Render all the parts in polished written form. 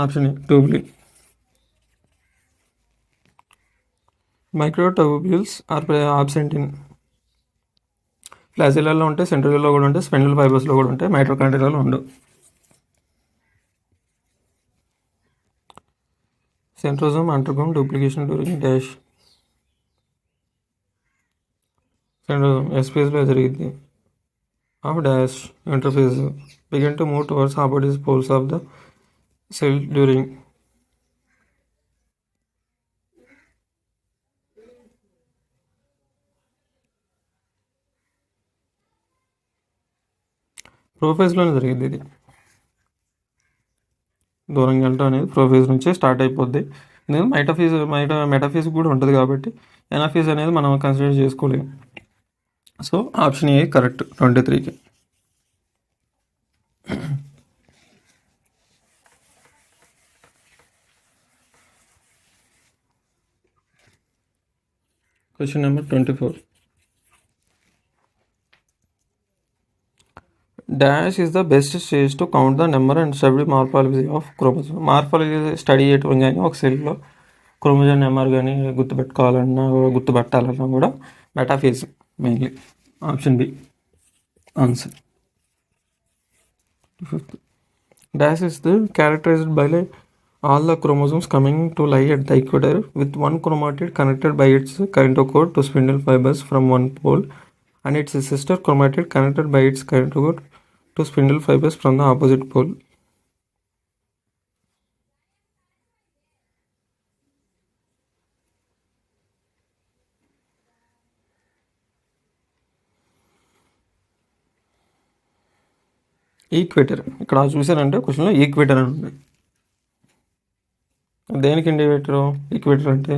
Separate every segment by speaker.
Speaker 1: Option A tubulin. Microtubules are absent in ఫ్లాజెల్లాలో ఉంటాయి, సెంట్రియోల్లో కూడా ఉంటాయి, స్పెండిల్ ఫైబర్స్లో కూడా ఉంటాయి, మైటోకాండ్రియాలో ఉండవు. Centrosome undergone duplication during dash. Centrosome ఎస్పీఎస్లో జరిగింది of dash interphase begin to move towards opposite poles of the cell during. ప్రోఫేజ్లోనే జరిగింది ఇది. దూరంగా వెళ్ళటం అనేది ప్రోఫేజ్ నుంచే స్టార్ట్ అయిపోద్ది. ఎందుకంటే మెటాఫీజ్ కూడా ఉంటుంది కాబట్టి ఎనాఫీజ్ అనేది మనం కన్సిడర్ చేసుకోలేము. సో ఆప్షన్ ఏ కరెక్ట్ 23కి. Question number 24. Dash is the best stage to count the number and study morphology of chromosome. Morphology study చేయటం కానీ ఒక సెల్లో క్రోమోజోమ్ నెంబర్ కానీ గుర్తుపెట్టాలన్నా కూడా metaphase mainly. Option B answer. Dash is characterized by all the chromosomes coming to lie at the equator with one chromatid connected by its kinetochore to spindle fibers from one pole and its sister chromatid connected by its kinetochore to spindle fibers from the opposite pole. Equator ఇక్కడ చూసారంటే క్వశ్చన్లో equator అని ఉంది. దేనికి indicator equator అంటే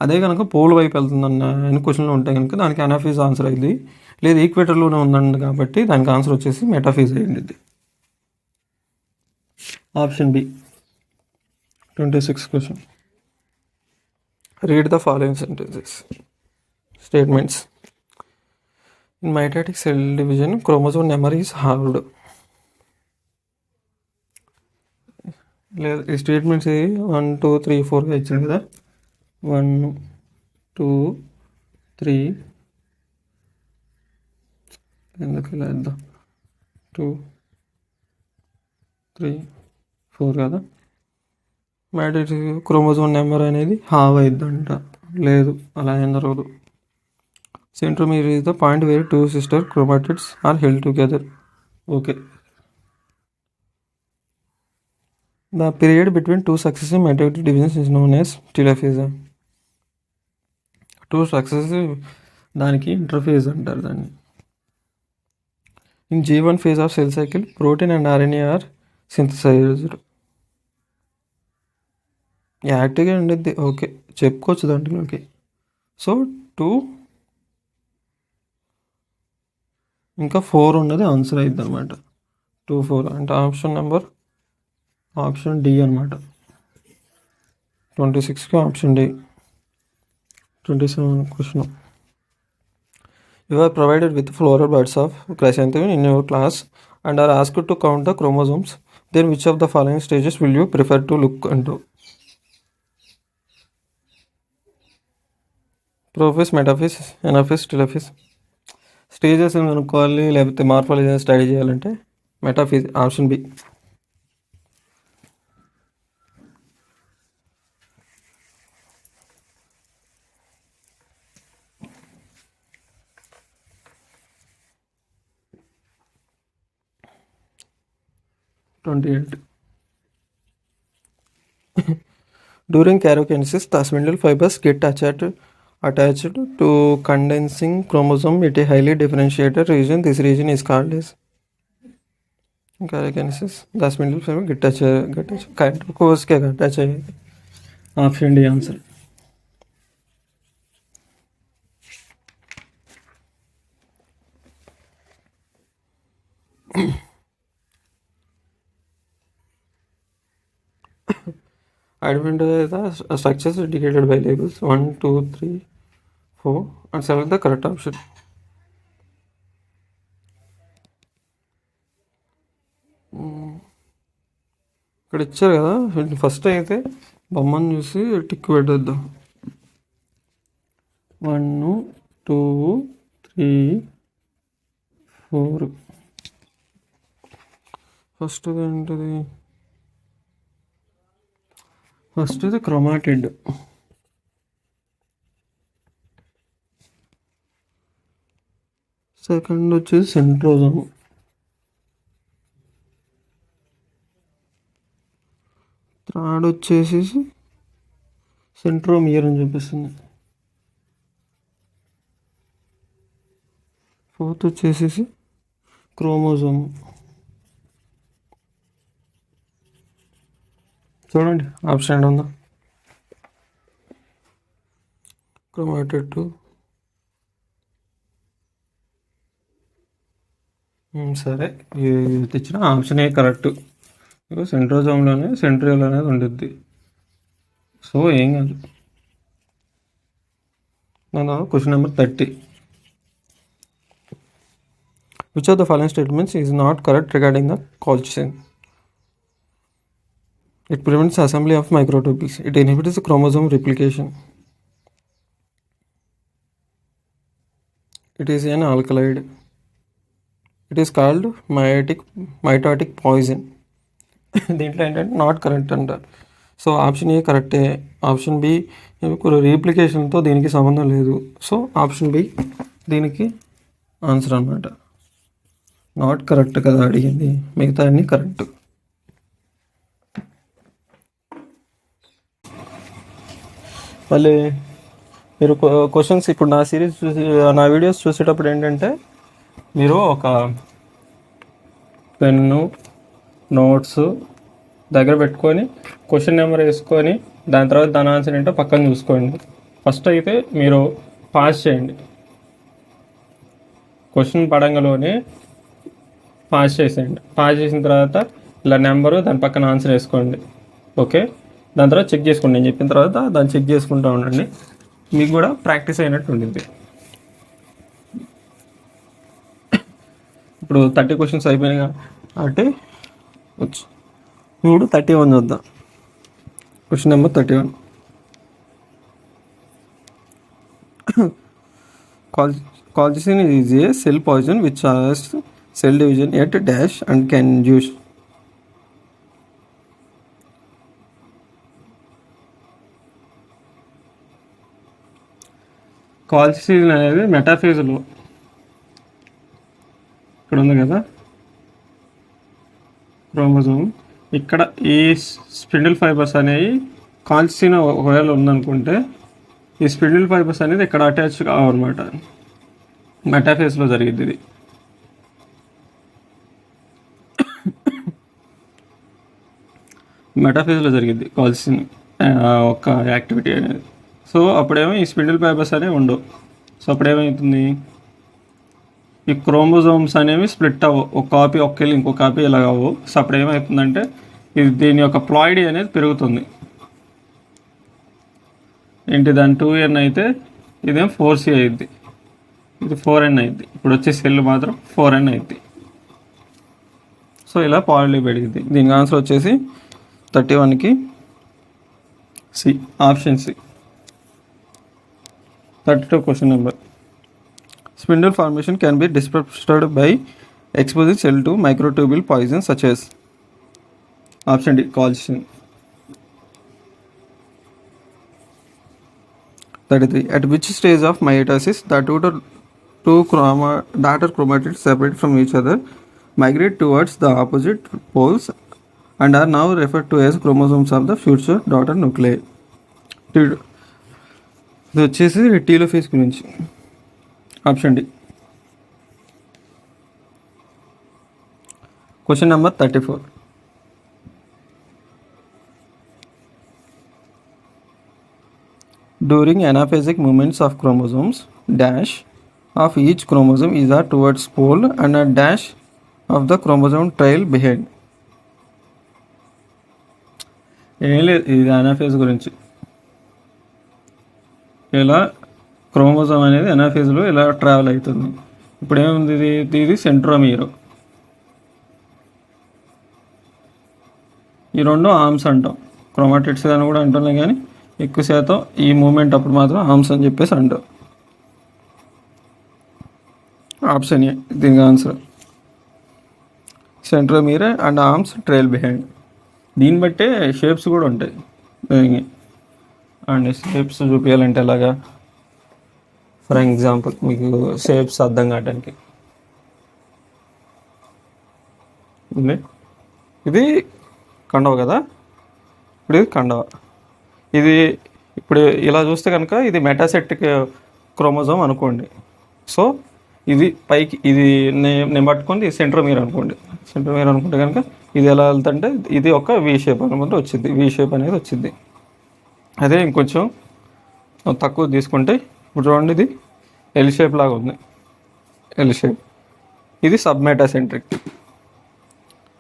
Speaker 1: అదే కనుక pole వైపు వెళ్తుందన్న ఎన్ని క్వశ్చన్లు ఉంటాయి కనుక దానికి అనాఫీజ్ ఆన్సర్ అయింది. లేదు ఈక్వేటర్లోనే ఉందండి కాబట్టి దానికి ఆన్సర్ వచ్చేసి మెటాఫీజ్ అయ్యింది. Option B 26 question. Read the following sentences statements. In mitotic cell division chromosome number is halved. లేదు ఈ స్టేట్మెంట్స్ 1 2 3 4గా ఇచ్చాడు కదా. 1 2 3 ఎందుకు ఇలా ఇద్దాం 2 3 4 కదా. మైటాటిక్ క్రోమోజోమ్ నెంబర్ అనేది హావ్ అయిద్దంట. లేదు అలా ఏం జరగదు. Centromere is the point where two sister chromatids are held together. Okay. The period between two successive mitotic divisions is known as telophase. Two successive దానికి ఇంటర్ఫేజ్ అంటారు దాన్ని. In G1 phase of cell cycle, protein and RNA are synthesized. యాక్టివ్గా ఉండిద్ది. Okay చెప్పుకోవచ్చు దాంట్లోకి. So 2 ఇంకా 4 ఉన్నది answer అయింది అనమాట. 2 4 అంటే ఆప్షన్ డి అనమాట. 26కి option D. 27 question. You are provided with floral buds of chrysanthemum in your class and are asked to count the chromosomes. Then which of the following stages will you prefer to look into? Prophase, metaphase, anaphase, telophase. Stages అనుకోవాలి లేకపోతే morphology study చేయాలంటే metaphase. Option B. During karyokinesis, the spindle fibers get attached to condensing chromosome at a highly differentiated region. This region is called as karyokinesis. The spindle fiber get attached. Option D answer. Identify the structures indicated by labels 1 2 3 4 and select the correct option. ఇక్కడ ఇచ్చారు కదా, first అయితే బొమ్మను చూసి tick పెట్టేద్దాం. 1 2 3 4. First ఏంటిది? First ఇది chromatid. Second వచ్చేసి సెంట్రోజోమ్. థర్డ్ వచ్చేసి సెంట్రోమియర్ అని చూపిస్తుంది. ఫోర్త్ వచ్చేసి క్రోమోజోమ్. చూడండి ఆప్షన్ ఏంటి ఉందా? క్రోమాటిడ్ 2. సరే, ఇది తెచ్చిన ఆప్షన్ ఏ కరెక్ట్. సెంట్రోజోమ్లోనే సెంట్రియోల్ అనేది ఉంటుంది. సో ఏం కాదు. Question number 30. Which of the following statements is not correct regarding the colchicine? It prevents assembly of microtubules. It inhibits chromosome replication. It is an alkaloid. It is called mitotic poison. దీంట్లో ఏంటంటే not correct అంటారు. So option A కరెక్టే. Option B రీప్లికేషన్తో దీనికి సంబంధం లేదు. So option B దీనికి answer అన్నమాట. Not correct కదా అడిగింది, మిగతా అన్నీ కరెక్ట్. మళ్ళీ మీరు క్వశ్చన్స్ ఇప్పుడు నా సిరీస్ చూసి నా వీడియోస్ చూసేటప్పుడు ఏంటంటే మీరు ఒక పెన్ను నోట్స్ దగ్గర పెట్టుకొని క్వశ్చన్ నెంబర్ వేసుకొని దాని తర్వాత దాని ఆన్సర్ ఏంటో పక్కన చూసుకోండి. ఫస్ట్ అయితే మీరు పాస్ చేయండి. క్వశ్చన్ పడంగానే పాస్ చేసేయండి. పాస్ చేసిన తర్వాత ఇలా నెంబరు దాని పక్కన ఆన్సర్ వేసుకోండి. ఓకే, దాని తర్వాత చెక్ చేసుకోండి. నేను చెప్పిన తర్వాత దాన్ని చెక్ చేసుకుంటూ ఉండండి. మీకు కూడా ప్రాక్టీస్ అయినట్టు ఉండింది. ఇప్పుడు 30 క్వశ్చన్స్ అయిపోయినాయి కాబట్టి వచ్చు. ఇప్పుడు 31 చూద్దాం. Question number 31. Colchicine is a cell poison which has cell division at dash and can use. కాల్చిసిన్ అనేది మెటాఫేజ్లో ఇక్కడ ఉంది కదా క్రోమోజోమ్. ఇక్కడ ఈ స్పిడిల్ ఫైబర్స్ అనేవి కాల్చిసిన్ ఒకవేళ ఉందనుకుంటే ఈ స్పిడిల్ ఫైబర్స్ అనేది ఇక్కడ అటాచ్ కావన్నమాట. మెటాఫేజ్లో జరిగింది ఇది. మెటాఫేజ్లో జరిగింది కాల్చిసిన్ ఒక యాక్టివిటీ అనేది. సో అప్పుడేమో ఈ స్పిడిల్ ఫైబర్స్ అనేవి ఉండవు. సో అప్పుడేమవుతుంది, ఈ క్రోమోజోమ్స్ అనేవి స్ప్లిట్ అవ్వవు. ఒక కాపీ ఒక్కెళ్ళి ఇంకో కాపీ ఇలాగ అవ్వవు. సో అప్పుడు ఏమవుతుందంటే ఇది దీని యొక్క ప్లాయిడీ అనేది పెరుగుతుంది. ఏంటి దాని 2n అయితే ఇదేం 4c అయింది, ఇది 4n అయింది. ఇప్పుడు వచ్చే సెల్ మాత్రం 4n అయింది. సో ఇలా పాలిడీ పెరిగింది. దీనికి ఆన్సర్ వచ్చేసి 31కి C, option C. 32 question number. Spindle formation can be disrupted by exposing cell to microtubule poisons such as option D, colchicine. 33. At which stage of meiosis the two daughter chromatids separate from each other, migrate towards the opposite poles and are now referred to as chromosomes of the future daughter nuclei. ఇది వచ్చేసి telophase గురించి. Option D. Question number 34. During anaphasic movements of chromosomes, dash of each chromosome is a towards pole and a dash of the chromosome trail behind. ఏం లేదు, ఇది anaphase గురించి. ఇలా chromosome అనేది అనాఫేజ్లో ఇలా ట్రావెల్ అవుతుంది. ఇప్పుడు ఏముంది, ఇది సెంట్రోమియర్. ఈ రెండు ఆర్మ్స్ అంటాం, క్రోమాటిడ్స్ అని కూడా అంటున్నాం, కానీ ఎక్కువ శాతం ఈ మూమెంట్ అప్పుడు మాత్రం ఆర్మ్స్ అని చెప్పేసి అంటాం. ఆప్షన్ ఏ దీనికి answer. Centromere and arms trail behind. దీన్ని బట్టే షేప్స్ కూడా ఉంటాయి. అండ్ షేప్స్ చూపించాలంటే ఎలాగా, ఫర్ ఎగ్జాంపుల్ మీకు షేప్స్ అర్థం కావడానికి ఉంది. ఇది కండవ కదా, ఇప్పుడు ఇది కండవ. ఇది ఇప్పుడు ఇలా చూస్తే కనుక ఇది మెటాసెప్టిక్ క్రోమోజోమ్ అనుకోండి. సో ఇది పైకి, ఇది నేను పట్టుకోండి సెంట్రోమీర్ అనుకోండి. సెంట్రోమీర్ అనుకుంటే కనుక ఇది ఎలా వెళ్తుంటే ఇది ఒక వి షేప్ అనుకుంటే వచ్చింది, వి షేప్ అనేది వచ్చింది. అదే ఇంకొంచెం తక్కువ తీసుకుంటే ఇప్పుడు చూడండి, ఇది ఎల్ షేప్ లాగా ఉంది, ఎల్ షేప్. ఇది సబ్ మెటాసెంట్రిక్.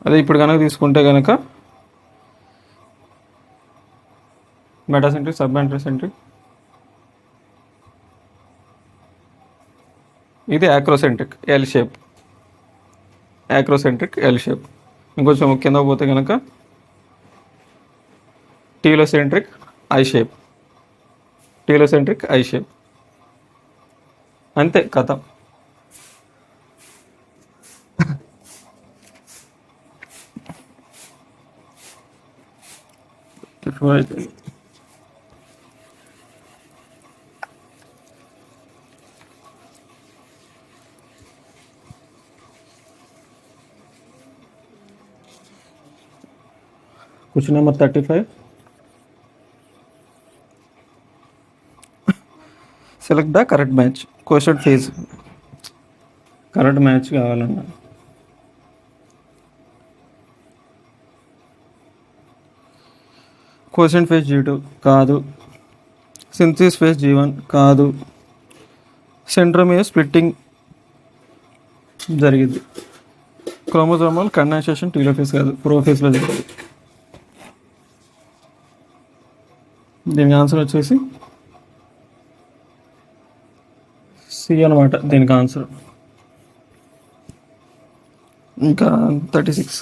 Speaker 1: అదే ఇప్పుడు కనుక తీసుకుంటే కనుక మెటాసెంట్రిక్, సబ్ మెటాసెంట్రిక్. ఇది యాక్రోసెంట్రిక్ ఎల్ షేప్, యాక్రోసెంట్రిక్ ఎల్ షేప్. ఇంకొంచెం కింద పోతే కనుక టీలోసెంట్రిక్ ఐ షేప్, టీలోసెంట్రిక్ ఐ షేప్. అంతే కథ. Question number 35. Select the correct match. Quotient phase. Correct match కావాలన్నా క్వశ్చన్ ఫేజ్ G2 కాదు, సింథసిస్ ఫేజ్ G1 కాదు, సెంట్రోమియర్ స్ప్లిట్టింగ్ జరిగింది, క్రోమోజోమల్ కండెన్సేషన్ టీలోఫేజ్ కాదు, ప్రోఫేజ్లో జరిగింది. దీనికి ఆన్సర్ వచ్చేసి సి అనమాట దీనికి ఆన్సర్. ఇంకా 36.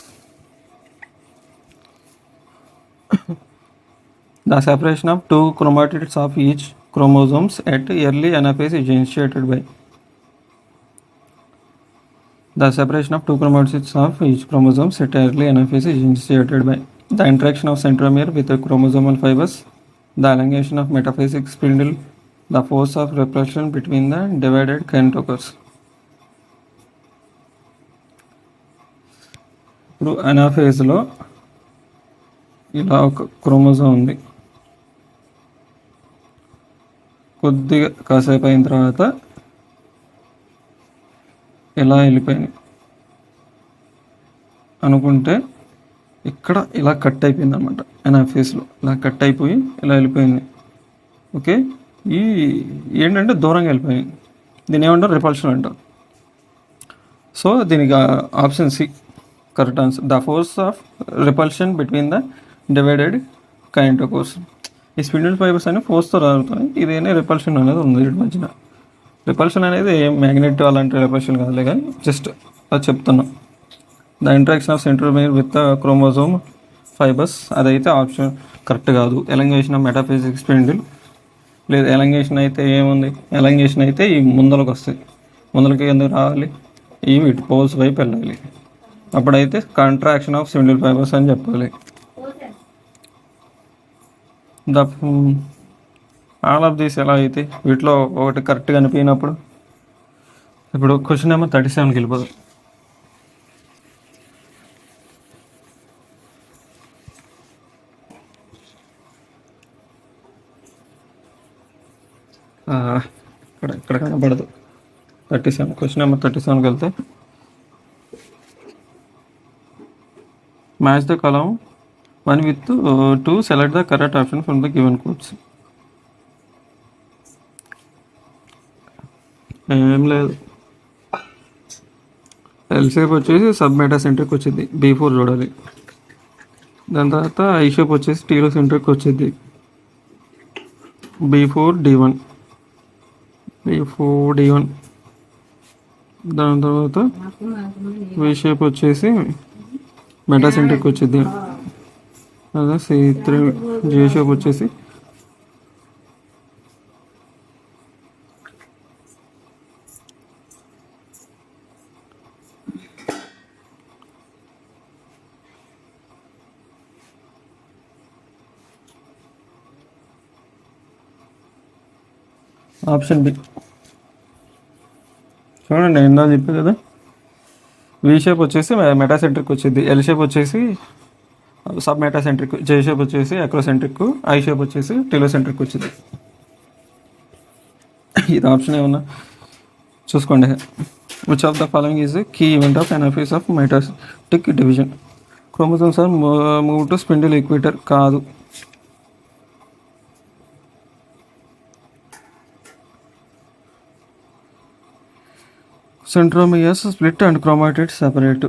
Speaker 1: The separation of two chromatids of each chromosomes at early anaphase is initiated by. The separation of two chromatids of each chromosomes at early anaphase is initiated by the interaction of centromere with the chromosomal fibers, the elongation of metaphasic spindle, the force of repulsion between the divided kinetochores. ఇప్పుడు అనాఫేజ్లో ఇలా ఒక chromosome ఉంది, కొద్దిగా కాసేపు అయిన తర్వాత ఎలా వెళ్ళిపోయింది అనుకుంటే ఇక్కడ ఇలా కట్ అయిపోయింది అనమాట. అనాఫేజ్లో ఇలా కట్ అయిపోయి ఇలా వెళ్ళిపోయింది. ఓకే, ఈ ఏంటంటే దూరంగా వెళ్ళిపోయింది. దీని ఏమంటారు, రిపల్షన్ అంటారు. సో దీనికి option C correct answer. The force of repulsion between the divided kinetochores. ఈ స్పిన్డిల్ ఫైబర్స్ అనేవి ఫోర్స్తో రాలుతాయి, ఇదేనే రిపల్షన్ అనేది ఉంది వీటి మధ్యన. రిపల్షన్ అనేది మ్యాగ్నెట్ అలాంటి రిపల్షన్ కాదులే, కానీ జస్ట్ అది చెప్తున్నాం. The interaction of centromere with chromosome fibres, అదైతే ఆప్షన్ కరెక్ట్ కాదు. ఎలంగేషన్ ఆఫ్ మెటాఫిజిక్ స్పిన్డిల్ లేదు, ఎలంగేషన్ అయితే ఏముంది, ఎలంగేషన్ అయితే ఈ ముందలకు వస్తాయి, ముందలకి ఎందుకు రావాలి, ఈ వీటి పోల్స్ వైపు వెళ్ళాలి, అప్పుడైతే కాంట్రాక్షన్ ఆఫ్ స్పిన్డిల్ ఫైబర్స్ అని చెప్పాలి. ఆల్ ఆఫ్ దీస్ ఎలా అయితే వీటిలో ఒకటి కరెక్ట్గా అనిపించినప్పుడు. ఇప్పుడు క్వశ్చన్ నెంబర్ 37కి వెళ్ళిపోదు. ఇక్కడ కనపడదు. 37, క్వశ్చన్ నెంబర్ 37కి వెళ్తే match the column 1 with 2, select the correct option from the given codes. ఏం లేదు, ఎల్ షేప్ వచ్చేసి సబ్ మెటాసెంట్రిక్ వచ్చింది, B4 చూడాలి. దాని తర్వాత ఐ షేప్ వచ్చేసి టీలోసెంట్రిక్ వచ్చింది, B4 D1. దాని తర్వాత వి షేప్ వచ్చేసి మెటాసెంట్రిక్ వచ్చింది, అదే C3 జే షేప్ వచ్చేసి ఆప్షన్ బి. చూడండి ఇందా చెప్పి కదా, వి షేప్ వచ్చేసి మెటాసెంట్రిక్ వచ్చింది, ఎల్ షేప్ వచ్చేసి సబ్ మెటాసెంట్రిక్, జే షేప్ వచ్చేసి అక్రోసెంట్రిక్, ఐ షేప్ వచ్చేసి టెలోసెంట్రిక్ వచ్చింది. ఇది ఆప్షన్ ఏమన్నా చూసుకోండి. Which of the following is key event of anaphase of metacentric division? Chromosomes are move to spindle equator. కాదు. Centromeres split and chromatids separate.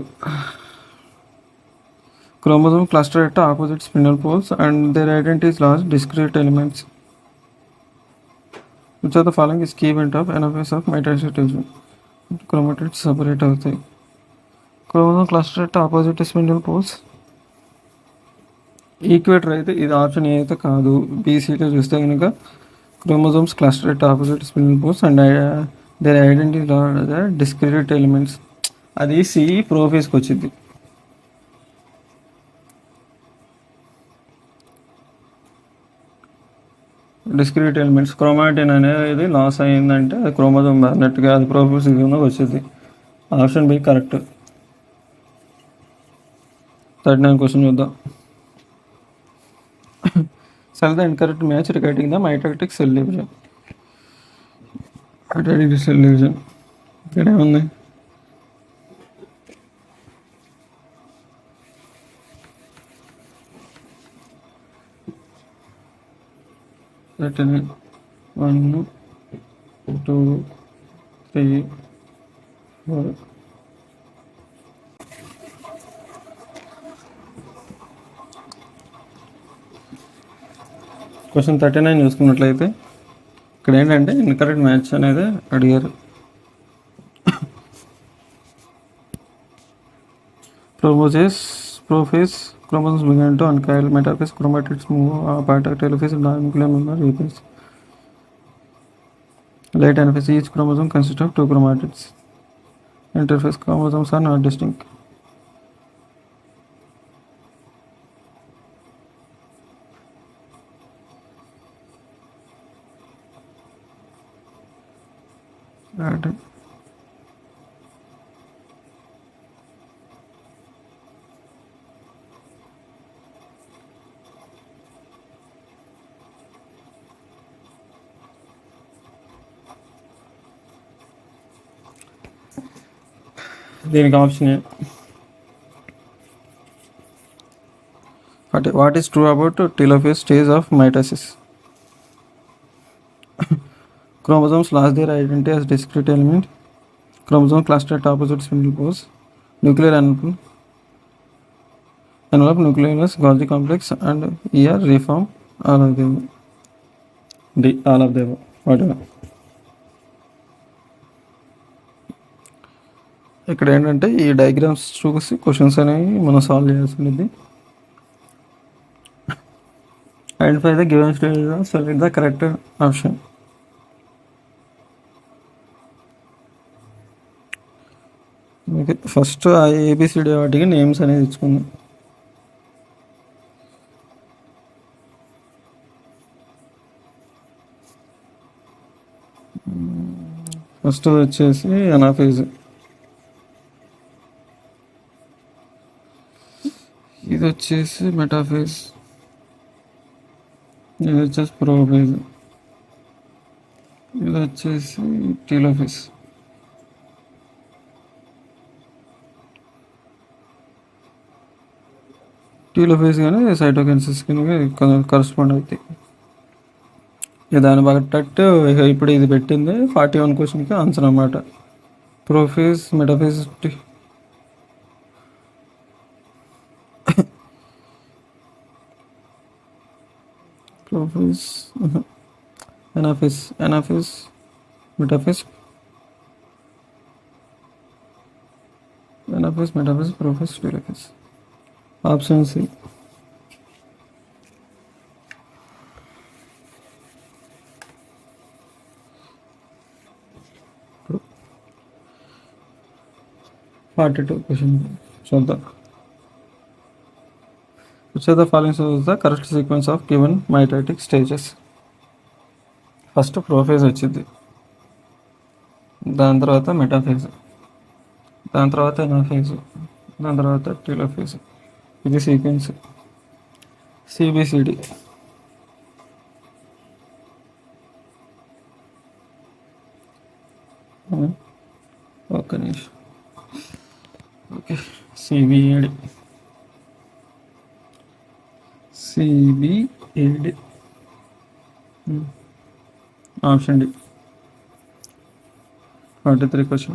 Speaker 1: Chromosome cluster at opposite spindle poles and their identity is large discrete elements. Which of the following is key event of anaphase of mitosis division? Chromatids separate అవుతాయి. Chromosome cluster at opposite spindle poles. Equator అయితే ఇది option A అయితే కాదు. బీసీలో చూస్తే కనుక chromosomes cluster at opposite spinning poles and their identity discrete elements. అది C ప్రోఫేస్కి వచ్చింది. డిస్క్రిట్ ఎలిమెంట్స్ క్రోమాటిన్ అనేది లాస్ అయిందంటే అది క్రోమోజోమ్ అన్నట్టుగా అది ప్రోఫేస్ వచ్చింది. Option B correct. 39 క్వశ్చన్ చూద్దాం. Select the incorrect match regarding the mitotic cell division. Mitotic cell division. ఇక్కడ ఏముంది? Certain 1, 2, 3, 4. క్వశ్చన్ 39 చూసుకున్నట్లయితే ఇక్కడ ఏంటంటే ఇన్కరెక్ట్ మ్యాచ్ అనేది అడిగారు. Prophase chromosomes begin to uncoil, metaphase chromatids move apart, telophase nuclear member replace. Late anaphase, each chromosome consists of 2 chromatids. Interphase chromosomes are not distinct. దీనికి option what is true about telophase stage of mitosis? Chromosomes lost their identity as discrete element. Chromosome cluster at opposite spindle poles. Nuclear envelope nucleus Golgi complex and ER reform. All of them. D. All of them. Whatever. ఇక్కడ ఏంటంటే ఈ diagrams చూసి questions అనేవి మనం solve చేయాల్సి ఉంటుంది. Identify the given stage, select the correct option. Okay, first ఆ A B C D వాటికి నేమ్స్ అనేది ఇచ్చుకుందాం. ఫస్ట్ వచ్చేసి అనాఫేజ్, ఇది వచ్చేసి మెటాఫేజ్, ఇది వచ్చేసి ప్రోఫేజ్, ఇది వచ్చేసి టీలోఫేజ్. టీలోఫేజ్ కానీ సైటోకెన్సిస్ కింద కరస్పాండ్ అవుతాయి. దాన్ని బట్టట్టు ఇప్పుడు ఇది పెట్టింది 41 క్వశ్చన్కి ఆన్సర్ అన్నమాట. Prophase, metaphase, prophase, anaphase, metaphase, anaphase, metaphase, prophase, telophase. Option C. 42 question చూద్దాం. Which of the following is the correct sequence of given mitotic stages? First prophase వచ్చింది, దాని తర్వాత మెటాఫేజ్, దాని తర్వాత ఎనాఫేజ్, దాని తర్వాత టీలోఫేజ్. ఇది సీక్వెన్స్ సిబిసిడి. ఒక్క నిమిషం. Okay, C B A D option D. 43 question.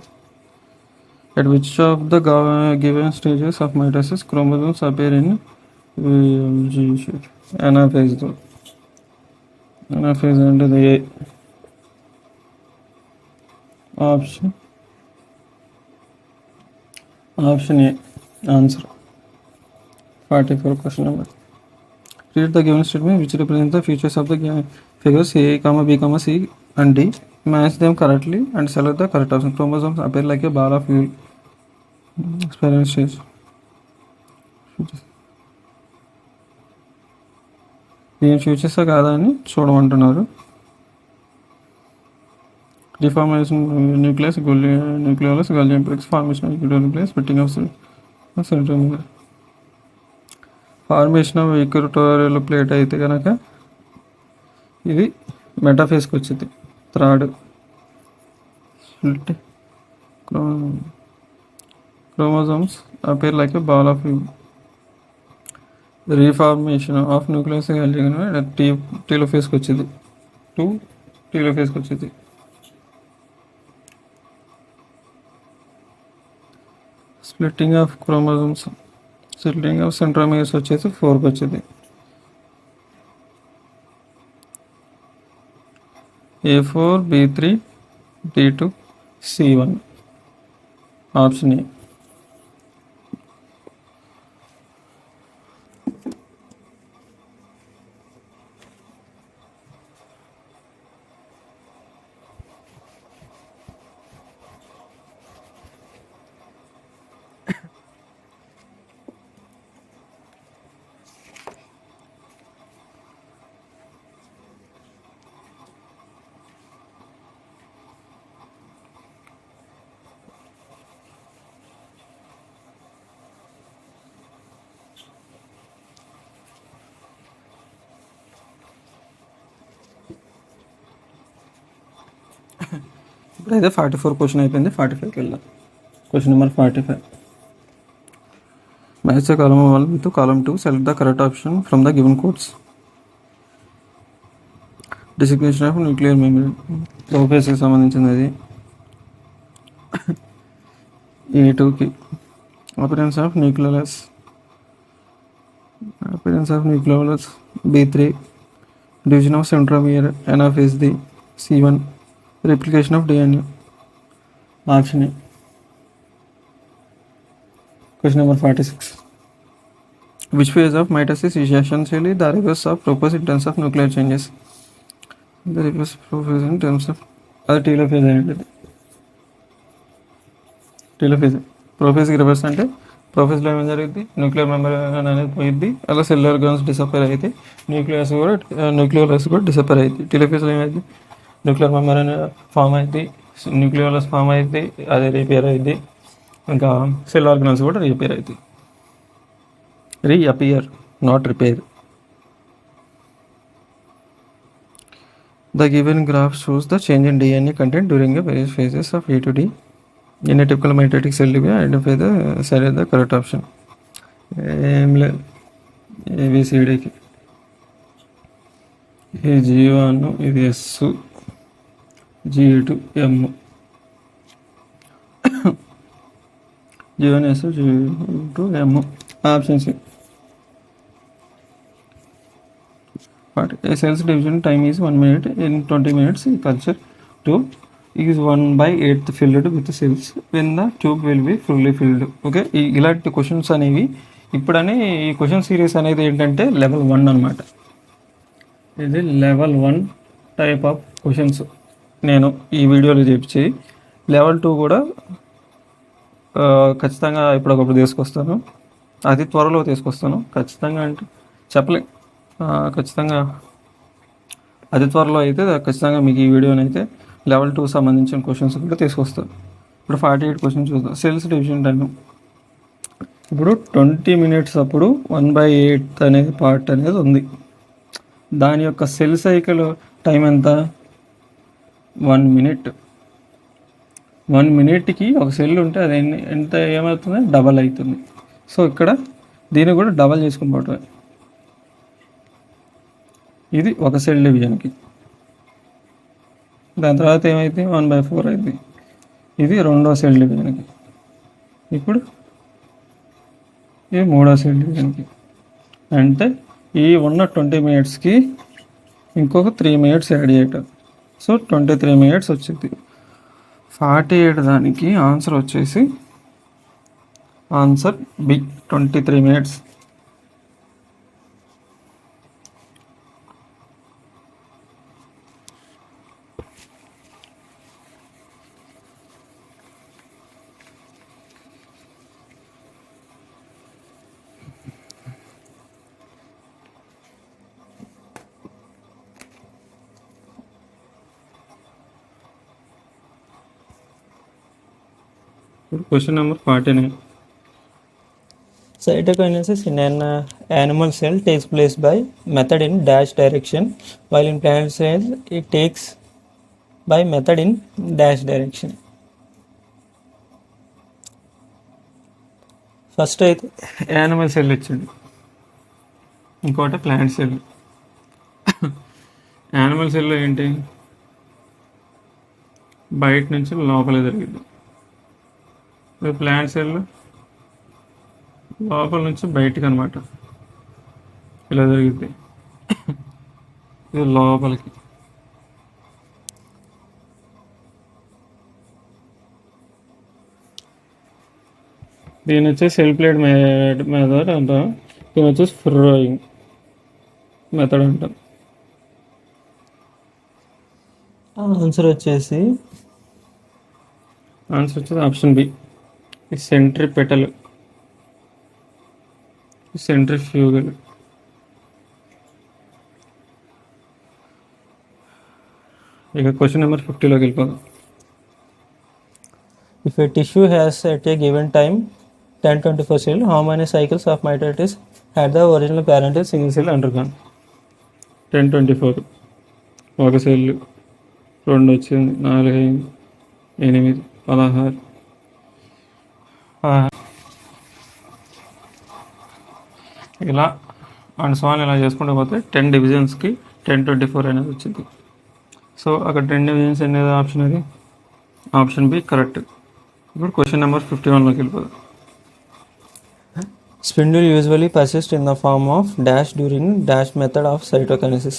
Speaker 1: At which of the given stages of mitosis chromosomes appear in anaphase? Anaphase under the option A. Answer 44 question number. Read the given statement which represent the features of the figures A, B, C and D. Match them correctly and select the correct option. Chromosomes appear like a ball of fuel. Spiral stage. దీని features కాదా అని చూడమంటున్నారు. Deformation nucleus nucleolus golgi complex, formation of nucleus, splitting of centromere. Formation of equatorial plate అయితే కనుక ఇది మెటాఫేస్కి వచ్చింది. Third chromosomes appear like a ball of fuel. Reformation of nucleus telophase వచ్చింది. 2 telophase వచ్చింది. Splitting of chromosomes, splitting of centromeres వచ్చేసి 4 వచ్చింది. A4, B3, D2, C1. Option A. ఇప్పుడైతే 44 క్వశ్చన్ అయిపోయింది. 45కి వెళ్దాం. Question number 45. Match column 1 with column 2. Select the correct option from the given codes. Disintegration of nuclear memory ప్రోఫేస్కి సంబంధించింది అది. A2కి appearance of nucleolus, B3 division of centromere, anaphase the C1 replication of DNA. Option A. Question number 46. Which phase of mitosis is essentially the reverse of prophase in terms of nuclear changes? The reverse prophase in terms of telophase అనేది. telophase prophase reverse అంటే ప్రోఫేస్లో ఏమైనా జరిగింది, nuclear member అనేది పోయిద్ది, అలా cell organs disappear అయితే nucleolus కూడా disappear అవుతుంది. టెలిఫేస్లో ఏమైంది, న్యూక్లియర్ మెంబర్ అనేది ఫామ్ అవుతుంది, న్యూక్లియోలస్ ఫామ్ అవుతుంది, అది రీపేర్ అవుతుంది, ఇంకా సెల్ ఆర్గాన్స్ కూడా రీపేర్ అవుతాయి. Reappear, not repair. The given graph shows the change in DNA content during the various phases of A to D. In a typical mitotic cell, we identify the cell as the correct option. ABCDకి ఇది G1, ఇది S, G2 M, G1 S, G2 M. Option C. But a cell's division time is 1 minute. In 20 minutes, culture 2 is 1/8 filled with cells when the tube will be fully filled. Okay, ఇలాంటి questions అనేవి ఇప్పుడనే ఈ question series అనేది ఏంటంటే level 1 అనమాట. ఇది level 1 type of questions నేను ఈ వీడియోలో చెప్పి లెవెల్ 2 కూడా ఖచ్చితంగా ఇప్పటికప్పుడు తీసుకొస్తాను, అతి త్వరలో తీసుకొస్తాను. ఖచ్చితంగా అంటే చెప్పలే, ఖచ్చితంగా అతి త్వరలో అయితే ఖచ్చితంగా మీకు ఈ వీడియోని అయితే లెవెల్ 2 సంబంధించిన క్వశ్చన్స్ కూడా తీసుకొస్తాను. ఇప్పుడు 48 క్వశ్చన్స్ చూద్దాం. Cells division time. ఇప్పుడు 20 minutes అప్పుడు 1/8 అనేది పార్ట్ అనేది ఉంది. దాని యొక్క సెల్ సైకిల్ టైం ఎంత? 1 minute. 1 minuteకి ఒక సెల్ ఉంటే అది ఎంత ఏమవుతుంది? డబల్ అవుతుంది. సో ఇక్కడ దీన్ని కూడా డబల్ చేసుకుని పోవటమే. ఇది ఒక సెల్ డివిజన్కి. దాని తర్వాత ఏమైతే 1/4 అయింది. ఇది రెండో సెల్ డివిజన్కి. ఇప్పుడు ఇది మూడో సెల్ డివిజన్కి. అంటే ఈ ఉన్న 20 minutesకి ఇంకొక 3 minutes యాడ్ చేయటం. సో 23 minutes వచ్చింది. 48 దానికి ఆన్సర్ వచ్చేసి answer B, 23 minutes. Question number 49.
Speaker 2: Cytokinesis in an animal cell takes place by method in dash direction, while in plant cells it takes by method in dash direction.
Speaker 1: First అయితే animal cell ఇచ్చిండు, ఇంకోటి plant cell. Animal సెల్లో ఏంటి? బయట నుంచి లోపల జరిగింది. Plant cell లోపల నుంచి బయటికి అనమాట, ఇలా జరిగింది. ఇది లోపలికి. దీని వచ్చేసి సెల్ ప్లేట్ మెథడ్ అంటాం. దీని వచ్చేసి ఫ్రోయింగ్ మెథడ్ అంటాం.
Speaker 2: ఆన్సర్ వచ్చేసి
Speaker 1: ఆప్షన్ బి, సెంట్రిపెటల్, సెంట్రిఫ్యూగల్. ఇక క్వశ్చన్ నెంబర్ 50లోకి వెళ్ళిపోదాం.
Speaker 2: If a tissue has at a given time 1024 cell, how many cycles of mitosis had the original parental single cell undergone?
Speaker 1: 1024. ఒక cell, 2 వచ్చింది, 4 అయింది, 8, 16. ఇలా అండ్ సోన్ ఇలా చేసుకుంటూ పోతే 10 divisions-కి 1024 అనేది వచ్చింది. సో అక్కడ 10 divisions అనేది ఆప్షన్, అది ఆప్షన్ బి కరెక్ట్. ఇప్పుడు క్వశ్చన్ నెంబర్ 51లోకి వెళ్ళిపోదాం.
Speaker 2: Spindle usually persists in the form of dash during dash method of cytokinesis.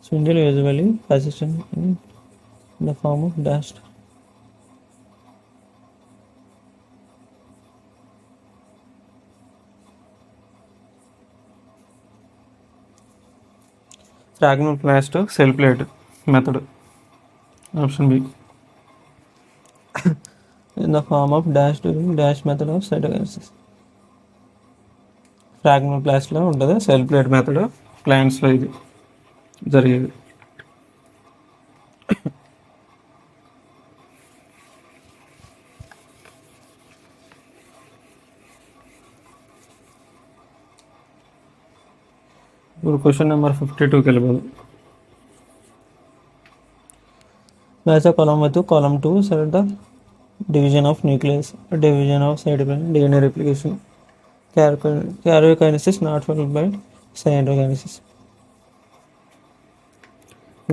Speaker 2: Spindle usually persists in the form of dash.
Speaker 1: Phragmoplast cell plate method, option B.
Speaker 2: In the form of dash during dash method of cytokinesis.
Speaker 1: ఫ్రాగ్మోప్లాస్ట్లో ఉంటుంది cell plate method, ప్లాంట్స్లో ఇది జరిగేది. ఇప్పుడు question number 52కి వెళ్ళిపోదాం.
Speaker 2: Match a column 1 to column 2, select the division of nucleus, division of cytoplasm, DNA replication, karyokinesis not followed by cytokinesis.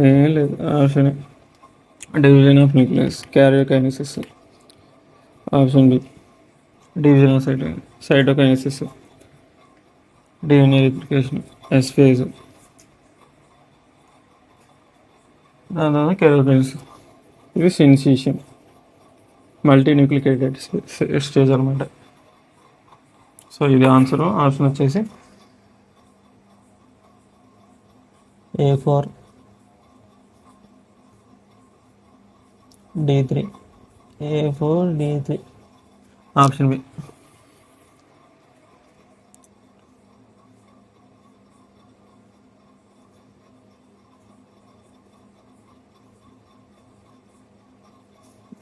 Speaker 1: ఏం లేదు, option division of nucleus, karyokinesis. Option B, division of cytokinesis, DNA replication, S phase. దాని తర్వాత karyokinesis, ఇది syncytium, multinucleated stage అనమాట. So ఇది ఆన్సర్. Option వచ్చేసి
Speaker 2: A for D3. A4 D3.
Speaker 1: Option B.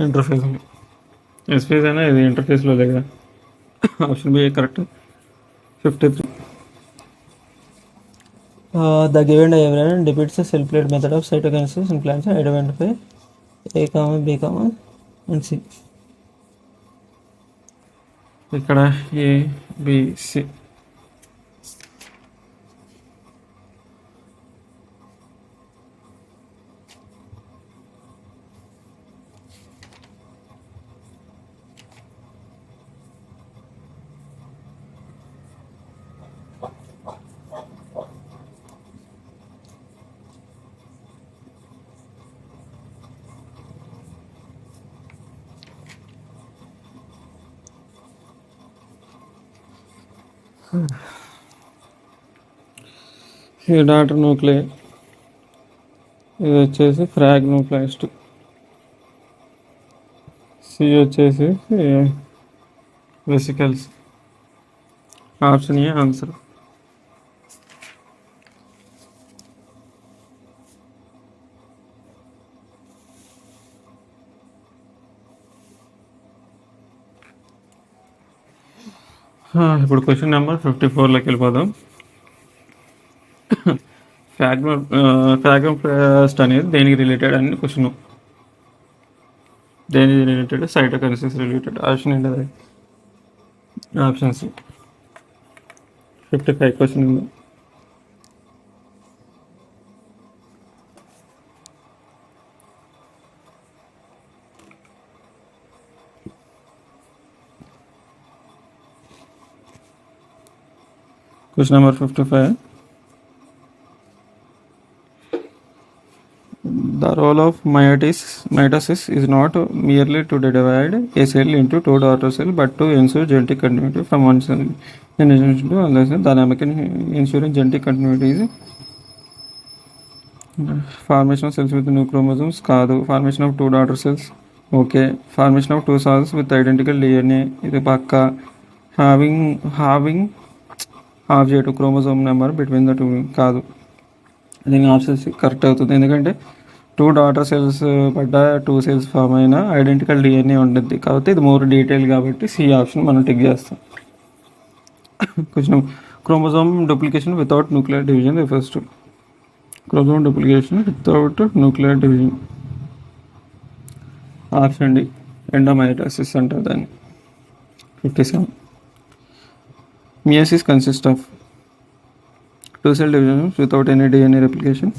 Speaker 1: Interphase ఉంది. ఎస్పీస్ అయినా ఇది ఇంటర్ఫేస్లో దగ్గర. Option B correct. 53.
Speaker 2: The given diagram depicts a cell plate method of cytokinesis in plants. Identify A, B, and C.
Speaker 1: ఇక్కడ ఏ బి సి. ఇది daughter nuclei, ఇది వచ్చేసి ఫ్రాగ్నోప్లాస్ట్. సి వచ్చేసి వెసికల్స్. Option A answer. ఇప్పుడు క్వశ్చన్ నెంబర్ 54లోకి వెళ్ళిపోదాం. ఫ్రాగ్నోప్లాస్ట్ అనేది దేనికి related అని క్వశ్చన్. దేనికి రిలేటెడ్? Cytokinesis related. ఆప్షన్ ఏంటి అది? Option C. 55 క్వశ్చన్ ఉంది. Question number 55. The role of mitosis is not merely to divide a cell into two daughter cells, but to ensure genetic continuity from one cell generation to another cell. Dynamic ensuring genetic continuity is formation of cells with new chromosomes. Kaadu. Formation of two daughter cells. Okay. Formation of two cells with identical DNA. ఇది పక్కా. Having object chromosome number between the two. కాదు. దీనికి option correct అవుతుంది. ఎందుకంటే two daughter cells పడ్డ two cells form అయినా identical DNA ఉంటుంది కాబట్టి ఇది మోర్ డీటెయిల్ కాబట్టి సి ఆప్షన్ మనం టిక్ చేస్తాం. Question chromosome duplication without nuclear division refers to. Chromosome duplication without nuclear division. Option D endomitosis అంటారు దాన్ని. 57. Meiosis consists of two cell divisions without any DNA replication.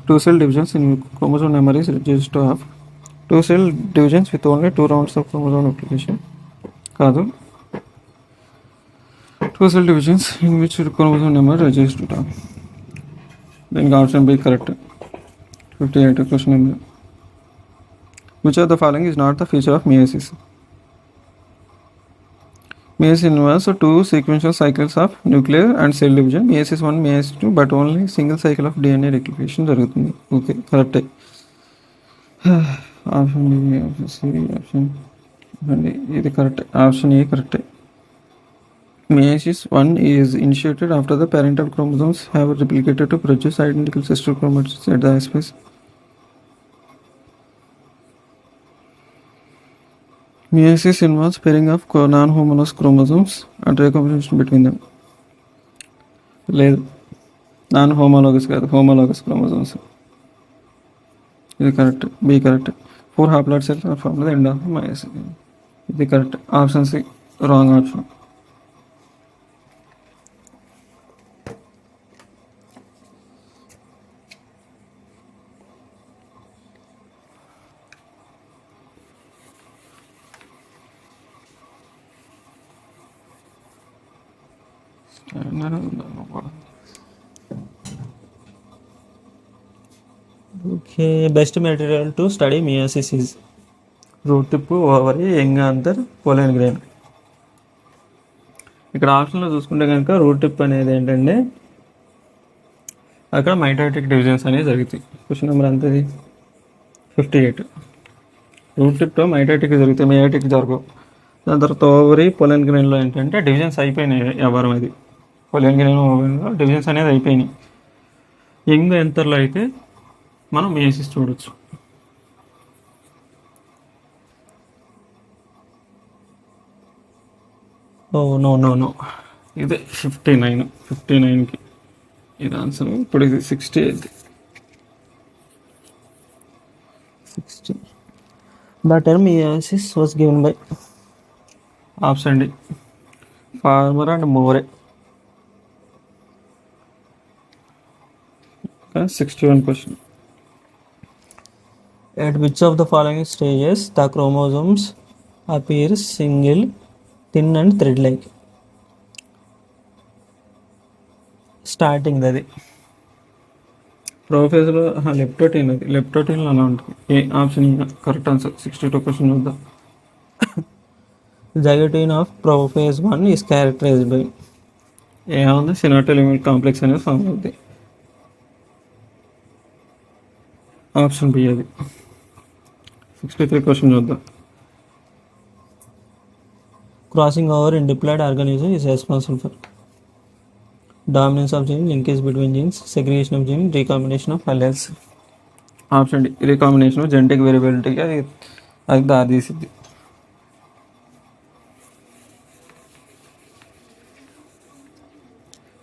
Speaker 1: Two cell divisions in chromosome number is reduced to half. Two cell divisions with only two rounds of chromosome replication. కాదు. Two cell divisions in which chromosome number reduced to half. దీనికి option B correct. 58 question number. Which of the following is not the feature of meiosis? Meiosis involves two sequential cycles of nuclear and cell division. Meiosis 1, meiosis 2, but only single cycle of DNA replication జరుగుతుంది. Okay కరెక్టే. Option B, option C, option ఇది correct. Option A కరెక్టే. Meiosis 1 is initiated after the parental chromosomes have replicated to produce identical sister chromosomes at the space. Meiosis involves pairing of non-homologous chromosomes and recombination between them. లేదు, non homologous కాదు, homologous chromosomes. ఇది correct. B correct. 4 haploid cells are formed the end of meiosis. ఇది correct. Option C wrong option.
Speaker 2: Okay, best material to study meiosis is
Speaker 1: root tip, ovary, young anther, pollen grain. ఇక్కడ ఆప్షన్లో చూసుకుంటే కనుక route tip అనేది ఏంటంటే అక్కడ mitotic divisions అనేవి జరుగుతాయి. క్వశ్చన్ నెంబర్ అంతది 58. రూట్ టిప్లో మైటోటిక్ జరుగుతాయి, మెయోటిక్ జరగవు. దాని తర్వాత ఓవరీ పొలన్ గ్రెయిన్లో ఏంటంటే డివిజన్స్ అయిపోయినాయి. ఎవరం అది పొలన్ గ్రెయిన్ ఓవరీలో డివిజన్స్ అనేది అయిపోయినాయి. యంగ్ ఎంతర్లో అయితే మనం మియోసిస్ చూడొచ్చు. ఓ నో నో నో, ఇదే 59కి ఇది ఆన్సర్. ఇప్పుడు ఇది 60 అయితే
Speaker 2: 60. The term meiosis was given by
Speaker 1: option D, Farmer and Moore. 61 question.
Speaker 2: at which of the following stages the chromosomes appear single, thin and thread-like. Starting అది
Speaker 1: ప్రోఫేజ్లో లెప్టోటిన్, అది లెప్టోటిన్లో అలా ఉంటుంది. ఏ option correct answer. 62 question చూద్దాం.
Speaker 2: zygote of prophase 1 is characterized by
Speaker 1: ఏముంది, సినాటోలిమిక్ complex అనేది form అవుతుంది. Option B అది. 63 question చూద్దాం.
Speaker 2: crossing over in diploid organism is responsible for dominance of gene, linkage between genes, segregation of gene, recombination of alleles.
Speaker 1: Option D, recombination genetic వేరియబిలిటీకి అది దారితీసిద్ది.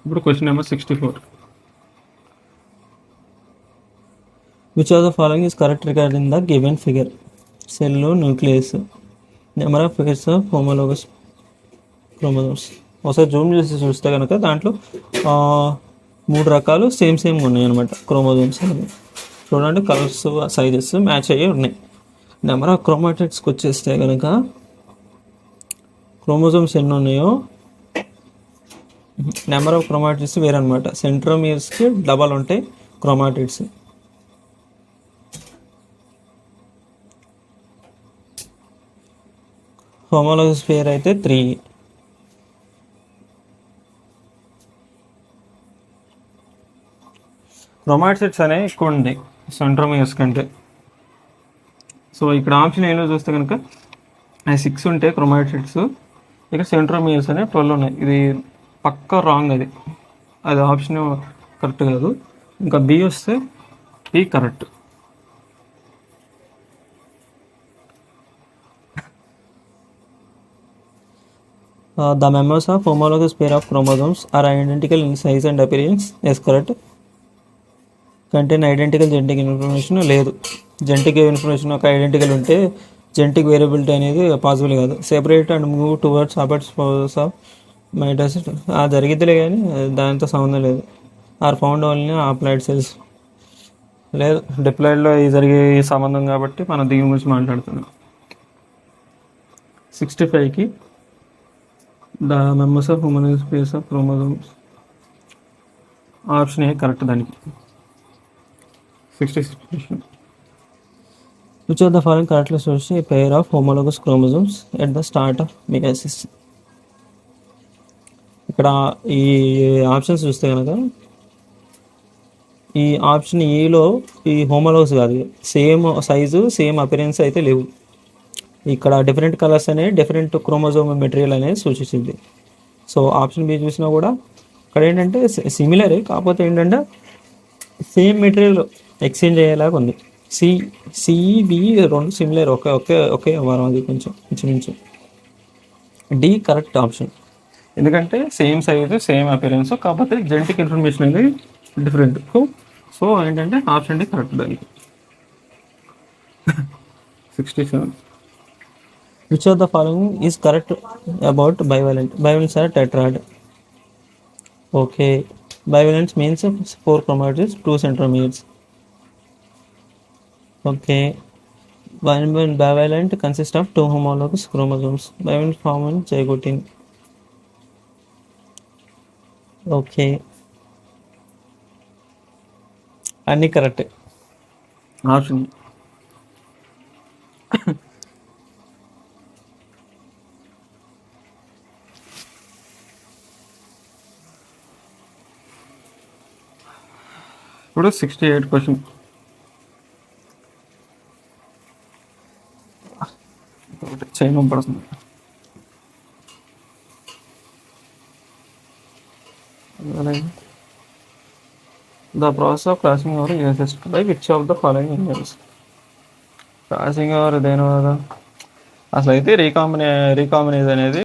Speaker 1: ఇప్పుడు question number 64.
Speaker 2: Which of the following is correct regarding the given figure? Cell, nucleus, number of pairs of homologous chromosomes. ఒకసారి Zoom చేసి చూస్తే కనుక దాంట్లో 3 రకాలు సేమ్ ఉన్నాయి అనమాట క్రోమోజోమ్స్ అనేవి. చూడండి, కలర్స్ సైజెస్ మ్యాచ్ అయ్యి ఉన్నాయి. నెంబర్ ఆఫ్ క్రోమాటిడ్స్కి వచ్చేస్తే కనుక క్రోమోజోమ్స్ ఎన్ని ఉన్నాయో నెంబర్ ఆఫ్ క్రోమాటిడ్స్ వేరనమాట. సెంట్రోమియర్స్కి డబల్ ఉంటాయి క్రోమాటిడ్స్. హోమోలాగస్ పేర్ అయితే 3.
Speaker 1: క్రోమాటిడ్స్ అనేవి ఎక్కువ ఉన్నాయి సెంట్రోమియర్స్ కంటే. సో ఇక్కడ ఆప్షన్ ఏలో చూస్తే కనుక 6 ఉంటాయి క్రోమాటిడ్స్, ఇక్కడ సెంట్రోమియర్స్ అనేవి 12 ఉన్నాయి. ఇది పక్కా రాంగ్, అది ఆప్షన్ కరెక్ట్ కాదు. ఇంకా బి వస్తే B correct.
Speaker 2: The members of homologous pair of chromosomes are identical in size and appearance. Yes, correct. Contain identical genetic information. లేదు, జెనెటిక్ ఇన్ఫర్మేషన్ ఒక ఐడెంటికల్ ఉంటే జెనెటిక్ వేరియబిలిటీ అనేది పాసిబుల్ కాదు. Separate and move towards apart spores of mitosis జరిగిద్దిలే కానీ దానితో సంబంధం లేదు. Are found only applied cells. లేదు, డిప్లాయిడ్లో జరిగే సంబంధం కాబట్టి మనం దీని గురించి మాట్లాడుతున్నాం.
Speaker 1: 65కి the members of human space of chromosomes, option A correct దానికి. 66 question.
Speaker 2: Which of the following correctly shows a pair of homologous chromosomes at the start of meiosis? ఇక్కడ ఈ ఆప్షన్స్ చూస్తే కనుక ఈ ఆప్షన్ ఏలో ఈ హోమోలాగస్ కాదు, సేమ్ సైజు సేమ్ అపిరెన్స్ అయితే లేవు. ఇక్కడ డిఫరెంట్ కలర్స్ అనేవి డిఫరెంట్ క్రోమోజోమ్ మెటీరియల్ అనేది సూచించింది. సో ఆప్షన్ బి చూసినా కూడా ఇక్కడ ఏంటంటే సిమిలరే, కాకపోతే ఏంటంటే సేమ్ మెటీరియల్ ఎక్స్చేంజ్ అయ్యేలాగా ఉంది. సిబి రెండు సిమిలర్, ఒకే వారం, అది కొంచెం ఇంచుమించు. డి కరెక్ట్ ఆప్షన్,
Speaker 1: ఎందుకంటే సేమ్ సైజు సేమ్ అపిరెన్స్, కాకపోతే జెనెటిక్ ఇన్ఫర్మేషన్ అనేది డిఫరెంట్. సో ఏంటంటే ఆప్షన్ డి కరెక్ట్ దానికి. 67.
Speaker 2: Which of the following is correct about bivalent? Bivalents are tetrad. Okay, bivalence means 4 chromatids, 2 centromeres. Okay, bivalent consists of 2 homologous chromosomes. Bivalent form in zygote. Okay, అన్నీ correct.
Speaker 1: Option ఇప్పుడు 68 question. Chain పడుతుంది. The process of crossing over US by which of the following engines. Crossing over దేని వల్ల అసలు అయితే రీకాంబినేజ్ అనేది